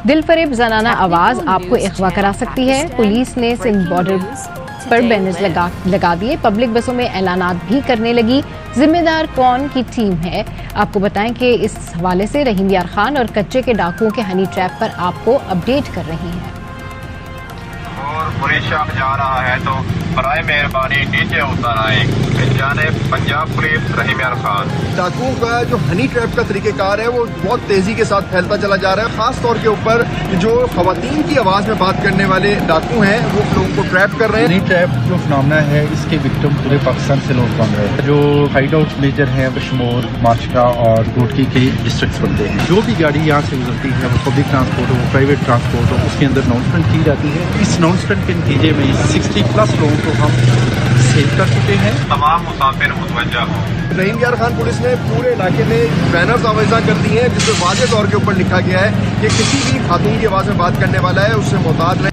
دل فریب زنانہ آواز آپ کو اغوا کرا سکتی ہے۔ پولیس نے سندھ بارڈر پر بینرز لگا دیے، پبلک بسوں میں اعلانات بھی کرنے لگی۔ ذمہ دار کون کی ٹیم ہے؟ آپ کو بتائیں کہ اس حوالے سے رحیم یار خان اور کچے کے ڈاکوؤں کے ہنی ٹریپ پر آپ کو اپڈیٹ کر رہی ہیں۔ اور پولیس جا رہا ہے تو برائے مہربانی نیچے اتر آئے۔ جانب پنجاب پولیس رحیم یار خان۔ ڈاکوؤں کا جو ہنی ٹریپ کا طریقہ کار ہے وہ بہت تیزی کے ساتھ پھیلتا چلا جا رہا ہے، خاص طور کے اوپر جو خواتین کی آواز میں بات کرنے والے ڈاکو ہیں وہ لوگوں کو ٹریپ کر رہے ہیں۔ ہنی ٹریپ جو فنامنا ہے اس کے وکٹم پورے پاکستان سے لوگ بن رہے ہیں۔ جو ہائیڈ آؤٹ میجر ہیں بشمول، ماشکا اور روڑکی کے ڈسٹرکٹس بنتے ہیں۔ جو بھی گاڑی یہاں سے گزرتی ہے وہ پبلک ٹرانسپورٹ ہو، پرائیویٹ ٹرانسپورٹ ہو، اس کے اندر اناؤنسمنٹ کی جاتی ہے۔ اس اناؤنسمنٹ کے نتیجے میں 60+ لوگوں کو ہم سیو کر چکے ہیں۔ تمام مسافر متوجہ ہوں۔ رحیم یار خان پولیس نے پورے علاقے میں بینرز آویزاں کر دی ہیں جس میں واضح طور کے اوپر لکھا گیا ہے کہ کسی بھی خاتون کی آواز میں بات کرنے والا ہے اس سے محتاط رہیں۔